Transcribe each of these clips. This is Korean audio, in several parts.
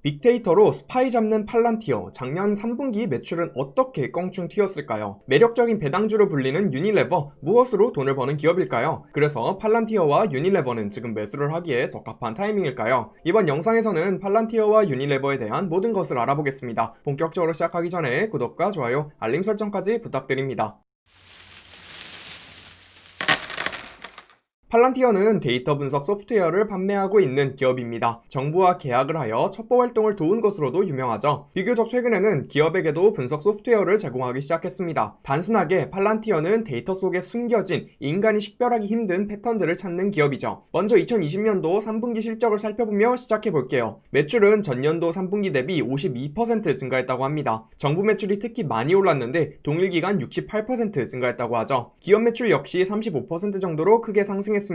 빅데이터로 스파이 잡는 팔란티어, 작년 3분기 매출은 어떻게 껑충 튀었을까요? 매력적인 배당주로 불리는 유니레버, 무엇으로 돈을 버는 기업일까요? 그래서 팔란티어와 유니레버는 지금 매수를 하기에 적합한 타이밍일까요? 이번 영상에서는 팔란티어와 유니레버에 대한 모든 것을 알아보겠습니다. 본격적으로 시작하기 전에 구독과 좋아요, 알림 설정까지 부탁드립니다. 팔란티어는 데이터 분석 소프트웨어를 판매하고 있는 기업입니다. 정부와 계약을 하여 첩보 활동을 도운 것으로도 유명하죠. 비교적 최근에는 기업에게도 분석 소프트웨어를 제공하기 시작했습니다. 단순하게 팔란티어는 데이터 속에 숨겨진 인간이 식별하기 힘든 패턴들을 찾는 기업이죠. 먼저 2020년도 3분기 실적을 살펴보며 시작해볼게요. 매출은 전년도 3분기 대비 52% 증가했다고 합니다. 정부 매출이 특히 많이 올랐는데 동일기간 68% 증가했다고 하죠. 기업 매출 역시 35% 정도로 크게 상승했습니다.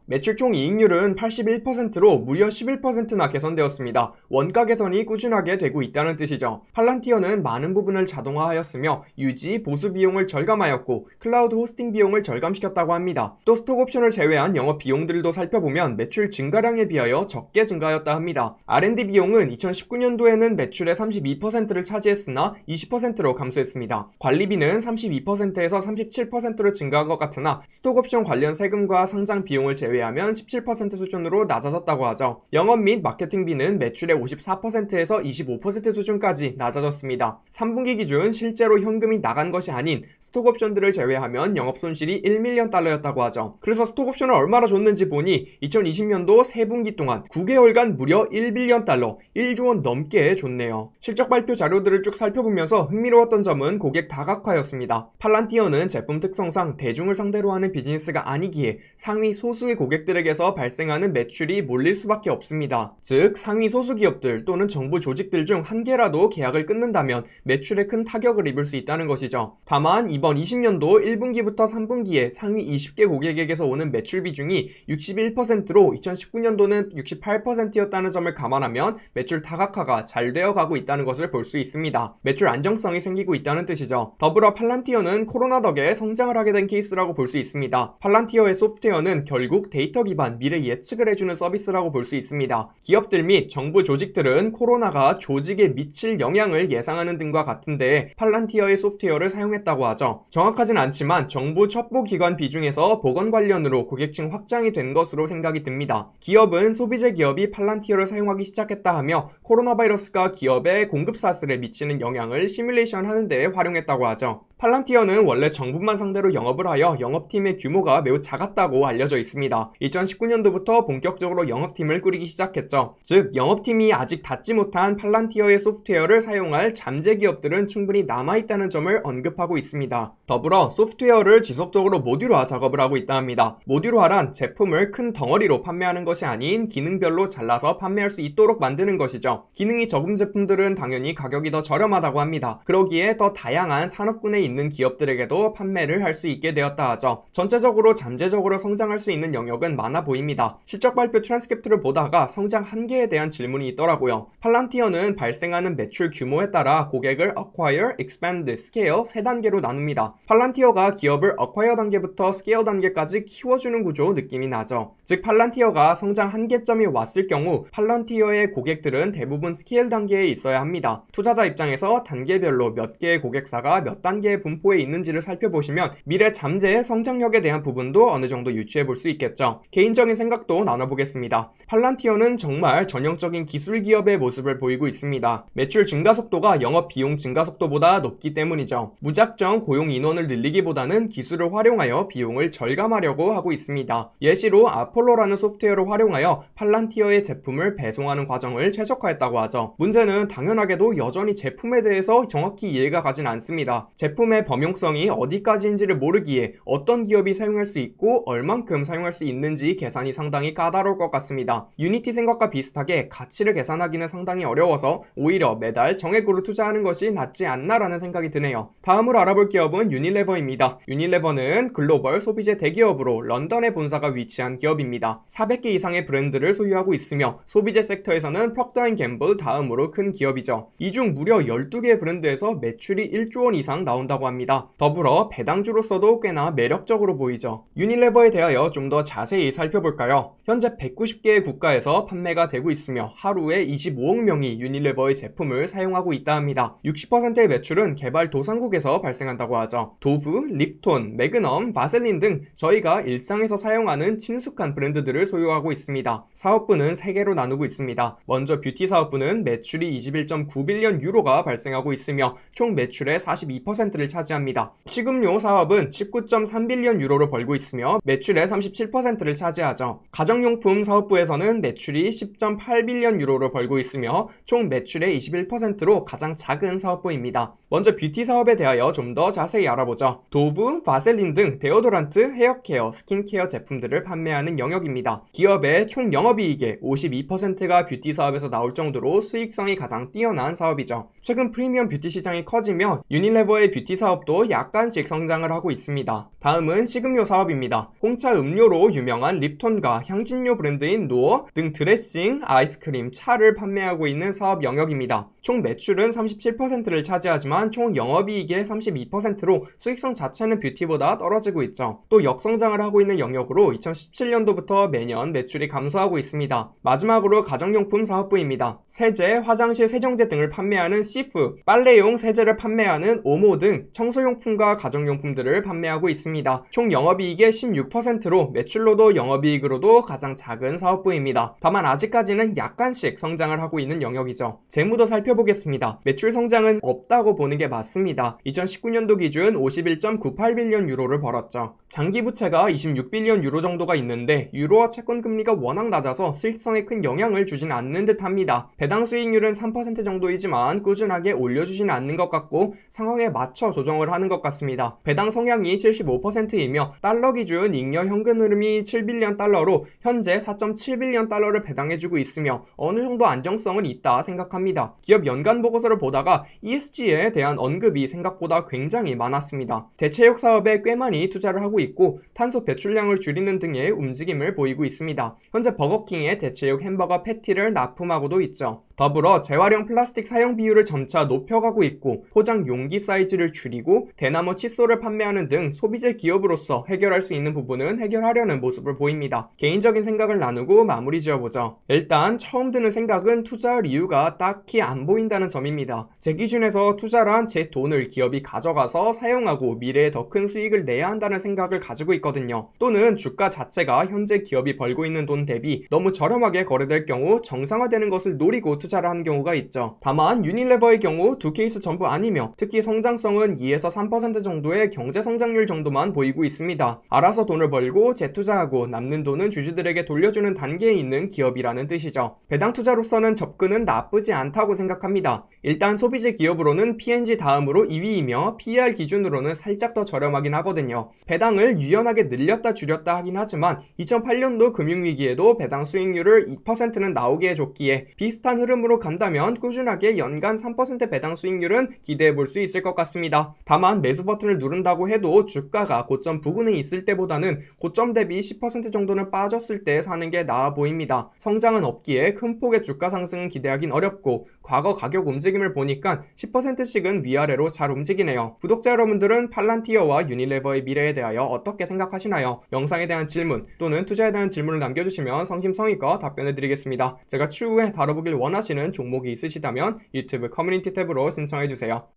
매출 총 이익률은 81%로 무려 11%나 개선되었습니다. 원가 개선이 꾸준하게 되고 있다는 뜻이죠. 팔란티어는 많은 부분을 자동화하였으며 유지, 보수 비용을 절감하였고 클라우드 호스팅 비용을 절감시켰다고 합니다. 또 스톡옵션을 제외한 영업 비용들도 살펴보면 매출 증가량에 비하여 적게 증가하였다 합니다. R&D 비용은 2019년도에는 매출의 32%를 차지했으나 20%로 감소했습니다. 관리비는 32%에서 37%로 증가한 것 같으나 스톡옵션 관련 세금과 상장 비용을 제외하면 17% 수준으로 낮아졌다고 하죠. 영업 및 마케팅비는 매출의 54%에서 25% 수준까지 낮아졌습니다. 3분기 기준 실제로 현금이 나간 것이 아닌 스톡옵션들을 제외하면 영업 손실이 1밀리언 달러였다고 하죠. 그래서 스톡옵션을 얼마나 줬는지 보니 2020년도 3분기 동안 9개월간 무려 1빌리언 달러, 1조 원 넘게 줬네요. 실적 발표 자료들을 쭉 살펴보면서 흥미로웠던 점은 고객 다각화였습니다. 팔란티어는 제품 특성상 대중을 상대로 하는 비즈니스가 아니기에 상위 소수의 고객들에게서 발생하는 매출이 몰릴 수밖에 없습니다. 즉 상위 소수 기업들 또는 정부 조직들 중 한 개라도 계약을 끊는다면 매출에 큰 타격을 입을 수 있다는 것이죠. 다만 이번 20년도 1분기부터 3분기에 상위 20개 고객에게서 오는 매출 비중이 61%로 2019년도는 68%였다는 점을 감안하면 매출 다각화가 잘 되어가고 있다는 것을 볼 수 있습니다. 매출 안정성이 생기고 있다는 뜻이죠. 더불어 팔란티어는 코로나 덕에 성장을 하게 된 케이스라고 볼 수 있습니다. 팔란티어의 소프트웨어는 결국 데이터 기반 미래 예측을 해주는 서비스라고 볼 수 있습니다. 기업들 및 정부 조직들은 코로나가 조직에 미칠 영향을 예상하는 등과 같은데 팔란티어의 소프트웨어를 사용했다고 하죠. 정확하진 않지만 정부 첩보기관 비중에서 보건 관련으로 고객층 확장이 된 것으로 생각이 듭니다. 기업은 소비재 기업이 팔란티어를 사용하기 시작했다 하며 코로나 바이러스가 기업의 공급 사슬에 미치는 영향을 시뮬레이션 하는 데 활용했다고 하죠. 팔란티어는 원래 정부만 상대로 영업을 하여 영업팀의 규모가 매우 작았다고 알려져 있습니다. 2019년도부터 본격적으로 영업팀을 꾸리기 시작했죠. 즉 영업팀이 아직 닿지 못한 팔란티어의 소프트웨어를 사용할 잠재 기업들은 충분히 남아있다는 점을 언급하고 있습니다. 더불어 소프트웨어를 지속적으로 모듈화 작업을 하고 있다 합니다. 모듈화란 제품을 큰 덩어리로 판매하는 것이 아닌 기능별로 잘라서 판매할 수 있도록 만드는 것이죠. 기능이 적은 제품들은 당연히 가격이 더 저렴하다고 합니다. 그러기에 더 다양한 산업군에 있는 기업들에게도 판매를 할 수 있게 되었다 하죠. 전체적으로 잠재적으로 성장할 수 있는 영역은 많아 보입니다. 실적 발표 트랜스크립트를 보다가 성장 한계에 대한 질문이 있더라고요. 팔란티어는 발생하는 매출 규모에 따라 고객을 acquire, expand, scale 3단계로 나눕니다. 팔란티어가 기업을 acquire 단계부터 scale 단계까지 키워주는 구조 느낌이 나죠. 즉 팔란티어가 성장 한계점이 왔을 경우 팔란티어의 고객들은 대부분 scale 단계에 있어야 합니다. 투자자 입장에서 단계별로 몇 개의 고객사가 몇 단계의 분포에 있는지를 살펴보시면 미래 잠재의 성장력에 대한 부분도 어느 정도 유추해 볼 수 있겠죠. 개인적인 생각도 나눠보겠습니다. 팔란티어는 정말 전형적인 기술 기업의 모습을 보이고 있습니다. 매출 증가 속도가 영업 비용 증가 속도보다 높기 때문이죠. 무작정 고용 인원을 늘리기보다는 기술을 활용하여 비용을 절감하려고 하고 있습니다. 예시로 아폴로라는 소프트웨어를 활용하여 팔란티어의 제품을 배송하는 과정을 최적화했다고 하죠. 문제는 당연하게도 여전히 제품에 대해서 정확히 이해가 가진 않습니다. 제품의 범용성이 어디까지인지를 모르기에 어떤 기업이 사용할 수 있고 얼만큼 사용할 수 있는지 계산이 상당히 까다로울 것 같습니다. 유니티 생각과 비슷하게 가치를 계산하기는 상당히 어려워서 오히려 매달 정액으로 투자하는 것이 낫지 않나라는 생각이 드네요. 다음으로 알아볼 기업은 유니레버입니다. 유니레버는 글로벌 소비재 대기업으로 런던에 본사가 위치한 기업입니다. 400개 이상의 브랜드를 소유하고 있으며 소비재 섹터에서는 프록터 앤 갬블 다음으로 큰 기업이죠. 이 중 무려 12개의 브랜드에서 매출이 1조 원 이상 나온다고 나온다고 합니다. 더불어 배당주로서도 꽤나 매력적으로 보이죠. 유니레버에 대하여 좀 더 자세히 살펴볼까요? 현재 190개의 국가에서 판매가 되고 있으며 하루에 25억 명이 유니레버의 제품을 사용하고 있다 합니다. 60%의 매출은 개발도상국에서 발생한다고 하죠. 도브, 립톤, 매그넘, 바셀린 등 저희가 일상에서 사용하는 친숙한 브랜드들을 소유하고 있습니다. 사업부는 3개로 나누고 있습니다. 먼저 뷰티 사업부는 매출이 21.9빌리언 유로가 발생하고 있으며 총 매출의 42%를 차지합니다. 식음료 사업은 19.3빌리언 유로를 벌고 있으며 매출의 37%를 차지하죠. 가정용품 사업부에서는 매출이 10.8빌리언 유로를 벌고 있으며 총 매출의 21%로 가장 작은 사업부입니다. 먼저 뷰티 사업에 대하여 좀 더 자세히 알아보죠. 도브, 바셀린 등 데오도란트, 헤어케어, 스킨케어 제품들을 판매하는 영역입니다. 기업의 총 영업이익의 52%가 뷰티 사업에서 나올 정도로 수익성이 가장 뛰어난 사업이죠. 최근 프리미엄 뷰티 시장이 커지며 유니레버의 뷰티 사업도 약간씩 성장을 하고 있습니다. 다음은 식음료 사업입니다. 홍차 음료로 유명한 립톤과 향신료 브랜드인 노어 등 드레싱, 아이스크림, 차를 판매하고 있는 사업 영역입니다. 총 매출은 37%를 차지하지만 총 영업이익의 32%로 수익성 자체는 뷰티보다 떨어지고 있죠. 또 역성장을 하고 있는 영역으로 2017년도부터 매년 매출이 감소하고 있습니다. 마지막으로 가정용품 사업부입니다. 세제, 화장실 세정제 등을 판매하는 시프, 빨래용 세제를 판매하는 오모 등 청소용품과 가정용품들을 판매하고 있습니다. 총 영업이익의 16%로 매출로도 영업이익으로도 가장 작은 사업부입니다. 다만 아직까지는 약간씩 성장을 하고 있는 영역이죠. 재무도 살펴보겠습니다. 매출 성장은 없다고 보는 게 맞습니다. 2019년도 기준 51.98빌리언 유로를 벌었죠. 장기 부채가 26빌리언 유로 정도가 있는데 유로화 채권 금리가 워낙 낮아서 수익성에 큰 영향을 주진 않는 듯 합니다. 배당 수익률은 3% 정도이지만 꾸준하게 올려주지는 않는 것 같고 상황에 맞춰 조정을 하는 것 같습니다. 배당 성향이 75%이며 달러 기준 잉여 현금 흐름이 7빌리언 달러로 현재 4.7빌리언 달러를 배당해주고 있으며 어느 정도 안정성은 있다 생각합니다. 기업 연간 보고서를 보다가 ESG에 대한 언급이 생각보다 굉장히 많았습니다. 대체육 사업에 꽤 많이 투자를 하고 있고 탄소 배출량을 줄이는 등의 움직임을 보이고 있습니다. 현재 버거킹의 대체육 햄버거 패티를 납품하고도 있죠. 더불어 재활용 플라스틱 사용 비율을 점차 높여가고 있고 포장 용기 사이즈를 줄이고 대나무 칫솔을 판매하는 등 소비재 기업으로서 해결할 수 있는 부분은 해결하려는 모습을 보입니다. 개인적인 생각을 나누고 마무리 지어보죠. 일단 처음 드는 생각은 투자할 이유가 딱히 안 보인다는 점입니다. 제 기준에서 투자란 제 돈을 기업이 가져가서 사용하고 미래에 더 큰 수익을 내야 한다는 생각을 가지고 있거든요. 또는 주가 자체가 현재 기업이 벌고 있는 돈 대비 너무 저렴하게 거래될 경우 정상화되는 것을 노리고 투자를 하는 경우가 있죠. 다만 유니레버의 경우 두 케이스 전부 아니며 특히 성장성은 2에서 3% 정도의 경제 성장률 정도만 보이고 있습니다. 알아서 돈을 벌고 재투자하고 남는 돈은 주주들에게 돌려주는 단계에 있는 기업이라는 뜻이죠. 배당 투자로서는 접근은 나쁘지 않다고 생각합니다. 일단 소비재 기업으로는 P&G 다음으로 2위이며 PER 기준으로는 살짝 더 저렴하긴 하거든요. 배당을 유연하게 늘렸다 줄였다 하긴 하지만 2008년도 금융위기에도 배당 수익률을 2%는 나오게 해줬기에 비슷한 흐름으로 간다면 꾸준하게 연간 3% 배당 수익률은 기대해 볼 수 있을 것 같습니다. 다만 매수 버튼을 누른다고 해도 주가가 고점 부근에 있을 때보다는 고점 대비 10% 정도는 빠졌을 때 사는 게 나아 보입니다. 성장은 없기에 큰 폭의 주가 상승은 기대하긴 어렵고 과거 가격 움직임을 보니까 10%씩은 위아래로 잘 움직이네요. 구독자 여러분들은 팔란티어와 유니레버의 미래에 대하여 어떻게 생각하시나요? 영상에 대한 질문 또는 투자에 대한 질문을 남겨주시면 성심성의껏 답변해드리겠습니다. 제가 추후에 다뤄보길 원하시는 종목이 있으시다면 유튜브 커뮤니티 탭으로 신청해주세요.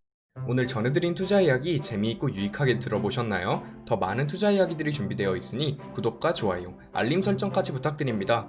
오늘 전해드린 투자 이야기 재미있고 유익하게 들어보셨나요? 더 많은 투자 이야기들이 준비되어 있으니 구독과 좋아요, 알림 설정까지 부탁드립니다.